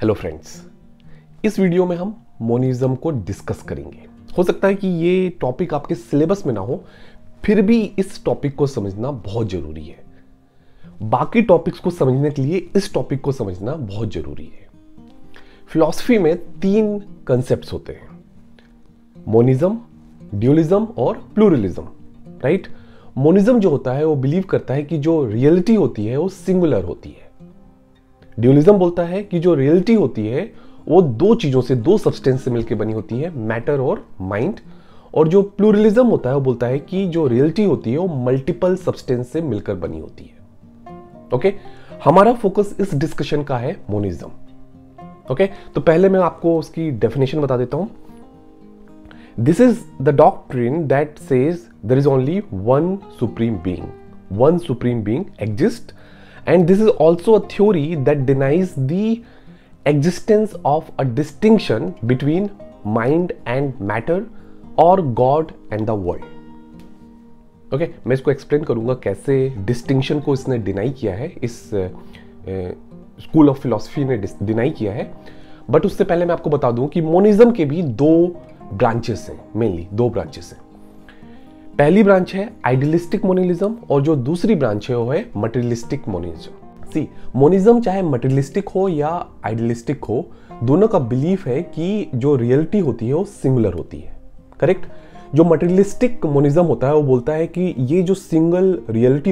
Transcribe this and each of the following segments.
Hello friends, इस video में हम मोनिज्म को डिस्कस करेंगे। हो सकता है कि ये टॉपिक आपके सिलेबस में ना हो, फिर भी इस टॉपिक को समझना बहुत जरूरी है। बाकी टॉपिक्स को समझने के लिए इस टॉपिक को समझना बहुत जरूरी है। फिलॉसफी में 3 कंसेप्ट्स होते हैं, मोनिज्म, ड्यूलिज्म और प्लूरलिज्म, राइट। मोनिज्म जो होता है वो बिलीव करता है कि जो रियलिटी होती है वो सिंगुलर होती है। ड्यूलिज्म बोलता है कि जो रियलिटी होती है वो दो चीजों से, दो सब्सटेंस से मिलकर बनी होती है, मैटर और माइंड। और जो प्लूरलिज्म होता है वो बोलता है कि जो रियलिटी होती है वो मल्टीपल सब्सटेंस से मिलकर बनी होती है। ओके, हमारा फोकस इस डिस्कशन का है मोनिज्म। ओके, तो पहले मैं आपको उसकी डेफिनेशन बता देता हूं। This is the doctrine that says there is only one supreme being exist, and this is also a theory that denies the existence of a distinction between mind and matter or God and the world. Okay, मैं इसको explain करूंगा कैसे distinction को इसने deny किया है, इस school of philosophy ने डिनाई किया है। बट उससे पहले मैं आपको बता दूं कि मोनिज्म के भी 2 ब्रांचेस हैं, मेनली 2 ब्रांचेस हैं। पहली ब्रांच है आइडियलिस्टिक मोनिज्म और जो दूसरी ब्रांच है वो है मटेरियलिस्टिक मोनिज्म। सी, मोनिज्म चाहे मटेरियलिस्टिक हो या आइडियलिस्टिक हो, दोनों का बिलीफ है कि जो रियलिटी होती है वो सिंगुलर होती है, करेक्ट। जो मटेरियलिस्टिक मोनिज्म होता है वो बोलता है कि ये जो सिंगुलर रियलिटी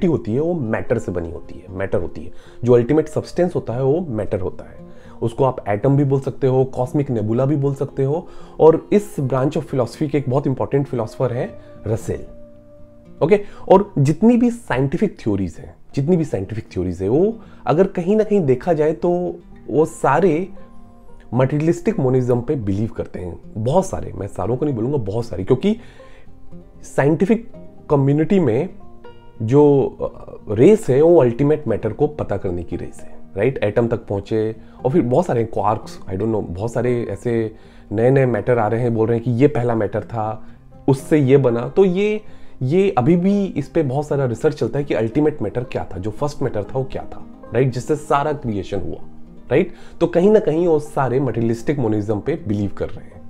होती है वो मैटर से बनी होती है, मैटर होती है। जो अल्टीमेट सब्सटेंस होता है वो मैटर होता है। उसको आप एटम भी बोल सकते हो, कॉस्मिक नेबुला भी बोल सकते हो। और इस ब्रांच ऑफ फिलॉसफी के एक बहुत इंपॉर्टेंट फिलॉसफर है रसेल। ओके, और जितनी भी साइंटिफिक थ्योरीज है वो अगर कहीं ना कहीं देखा जाए तो वो सारे मटेरियलिस्टिक मोनिज्म पे बिलीव करते हैं। बहुत सारे, मैं सारों को नहीं बोलूंगा, बहुत सारे, क्योंकि साइंटिफिक कम्युनिटी में जो रेस है वो अल्टीमेट मैटर को पता करने की रेस है, राइट। एटम तक पहुंचे और फिर बहुत सारे क्वार्क्स, आई डोंट नो, बहुत सारे ऐसे नए मैटर आ रहे हैं, बोल रहे हैं कि ये पहला मैटर था, उससे ये बना। तो ये अभी भी इस पे बहुत सारा रिसर्च चलता है कि अल्टीमेट मैटर क्या था, जो फर्स्ट मैटर था वो क्या था, राइट, जिससे सारा क्रिएशन हुआ, राइट। तो कहीं ना कहीं वो सारे मटेरियलिस्टिक मोनिज्म पे बिलीव कर रहे हैं,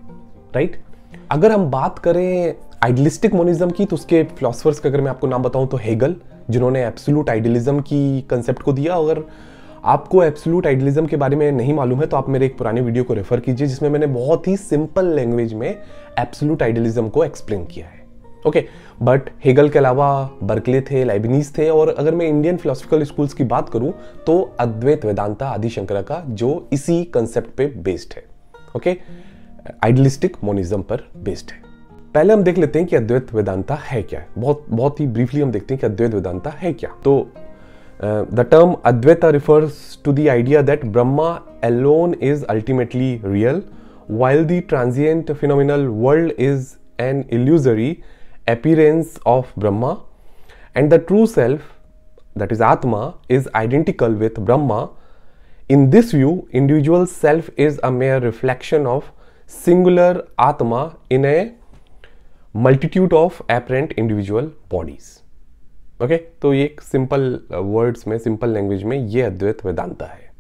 राइट। अगर हम बात करें आइडियलिस्टिक मोनिज्म की, तो उसके फिलोसफर्स का अगर मैं आपको नाम बताऊं तो हेगल, जिन्होंने एब्सोल्यूट आइडियलिज्म की कंसेप्ट को दिया। अगर आपको एब्सोल्यूट आइडियलिज्म के बारे में नहीं मालूम है तो आप मेरे एक पुराने वीडियो को रेफर कीजिए, जिसमें मैंने बहुत ही सिंपल लैंग्वेज में एब्सोल्यूट आइडियलिज्म को एक्सप्लेन किया है। ओके, बट हेगल के अलावा बर्कले थे, लाइबनीज थे, और अगर मैं इंडियन फिलोसफिकल स्कूल्स की बात करूं तो अद्वैत वेदांता आदि शंकरा का, जो इसी कंसेप्ट पे बेस्ड है। ओके, आइडियलिस्टिक मोनिज्म पर बेस्ड है। पहले हम देख लेते हैं कि अद्वैत वेदांता है क्या। बहुत ही ब्रीफली हम देखते हैं कि अद्वैत वेदांता है क्या। तो the term Advaita refers to the idea that Brahma alone is ultimately real, while the transient phenomenal world is an illusory appearance of Brahma, and the true self, that is Atma, is identical with Brahma. In this view, individual self is a mere reflection of singular Atma in a multitude of apparent individual bodies. Okay, तो ये एक simple words में, simple language में ये अद्वैत वेदांता है।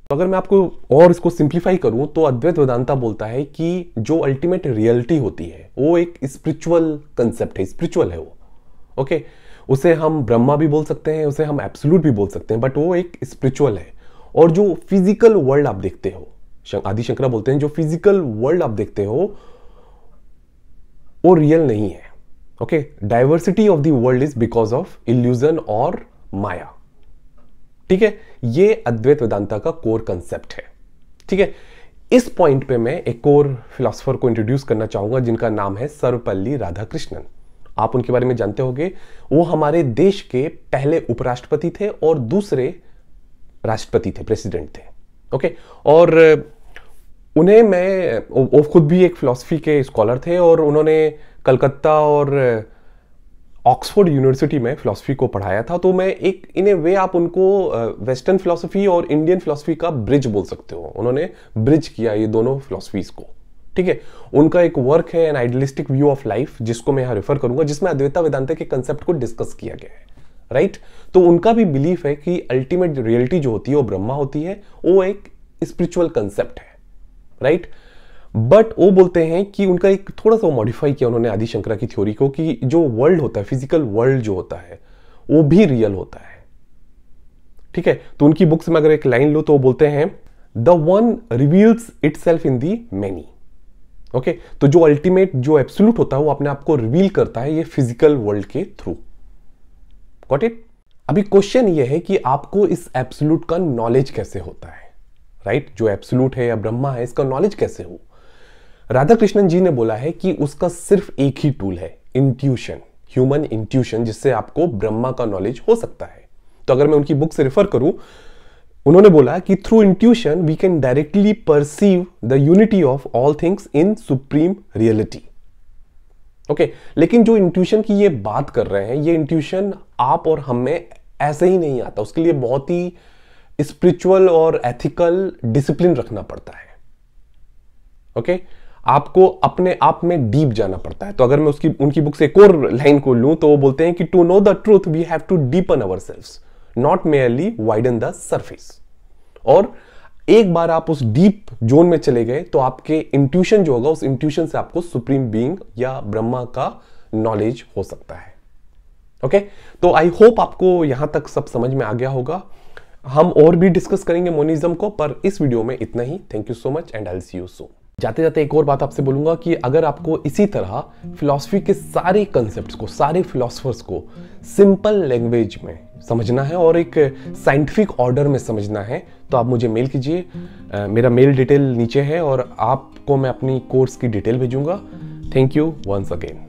तो अगर मैं आपको और इसको सिंप्लीफाई करूं तो अद्वैत वेदांता बोलता है कि जो अल्टीमेट रियलिटी होती है वो एक स्पिरिचुअल कंसेप्ट है, स्पिरिचुअल है वो। ओके, उसे हम ब्रह्मा भी बोल सकते हैं, उसे हम एब्सोल्यूट भी बोल सकते हैं, बट वो एक स्पिरिचुअल है। और जो फिजिकल वर्ल्ड आप देखते हो, आदि शंकरा बोलते हैं, जो फिजिकल वर्ल्ड आप देखते हो वो रियल नहीं है। Okay, diversity of the world is because of illusion और माया। ठीक है, ये अद्वैत वेदांता का कोर कंसेप्ट है। ठीक है, इस पॉइंट पे मैं एक और फिलोसोफर को इंट्रोड्यूस करना चाहूंगा जिनका नाम है सर्वपल्ली राधाकृष्णन। आप उनके बारे में जानते होंगे, वो हमारे देश के पहले उपराष्ट्रपति थे और दूसरे राष्ट्रपति थे, प्रेसिडेंट थे। ओके, और उन्हें वो खुद भी एक फिलॉसफी के स्कॉलर थे और उन्होंने कलकत्ता और ऑक्सफोर्ड यूनिवर्सिटी में फिलॉसफी को पढ़ाया था। तो मैं एक इन ए वे आप उनको वेस्टर्न फिलॉसफी और इंडियन फिलॉसफी का ब्रिज बोल सकते हो। उन्होंने ब्रिज किया ये दोनों फिलॉसफीज को। ठीक है, उनका एक वर्क है N idealistic view of life, जिसको मैं यहां रेफर करूंगा, जिसमें अद्वैता वेदांता के कंसेप्ट को डिस्कस किया गया है। राइट। तो उनका भी बिलीफ है कि अल्टीमेट रियलिटी जो होती है वो ब्रह्मा होती है, वो एक स्पिरिचुअल कंसेप्ट है, राइट। बट वो बोलते हैं कि उनका एक थोड़ा सा मॉडिफाई किया उन्होंने आदि शंकरा की थ्योरी को, कि जो वर्ल्ड होता है, फिजिकल वर्ल्ड जो होता है वो भी रियल होता है, ठीक है। तो उनकी बुक्स में अगर एक लाइन लो तो वो बोलते हैं the one reveals itself in the many. Okay, तो जो अल्टीमेट जो एब्सोल्यूट होता है वो अपने आप को रिवील करता है ये फिजिकल वर्ल्ड के थ्रू। Got it. अभी क्वेश्चन ये है कि आपको इस एब्सोल्यूट का नॉलेज कैसे होता है, राइट। जो एब्सोल्यूट है या ब्रह्मा है, इसका नॉलेज कैसे हो। राधा कृष्णन जी ने बोला है कि उसका सिर्फ एक ही टूल है, इंट्यूशन, ह्यूमन इंट्यूशन, जिससे आपको ब्रह्मा का नॉलेज हो सकता है। तो अगर मैं उनकी बुक से रेफर करूं, उन्होंने बोला कि through intuition we can directly perceive the unity of all things in supreme reality. Okay, लेकिन जो इंट्यूशन की ये बात कर रहे हैं, ये इंट्यूशन आप और हम में ऐसे ही नहीं आता, उसके लिए बहुत ही स्पिरिचुअल और एथिकल डिसिप्लिन रखना पड़ता है। ओके, आपको अपने आप में डीप जाना पड़ता है। तो अगर मैं उनकी बुक से एक और लाइन को लूं तो वो बोलते हैं कि to know the truth we have to deepen ourselves, not merely widen the surface. और एक बार आप उस डीप जोन में चले गए तो आपके इंट्यूशन जो होगा, उस इंट्यूशन से आपको सुप्रीम बीइंग या ब्रह्मा का नॉलेज हो सकता है। ओके, तो आई होप आपको यहां तक सब समझ में आ गया होगा। हम और भी डिस्कस करेंगे मोनिज्म को, पर इस वीडियो में इतना ही। Thank you so much and I will see you soon. जाते जाते एक और बात आपसे बोलूंगा कि अगर आपको इसी तरह फिलॉसफी के सारे कंसेप्ट्स को, सारे फिलोसफर्स को सिंपल लैंग्वेज में समझना है और एक साइंटिफिक ऑर्डर में समझना है तो आप मुझे मेल कीजिए। मेरा मेल डिटेल नीचे है और आपको मैं अपनी कोर्स की डिटेल भेजूंगा। Thank you once again.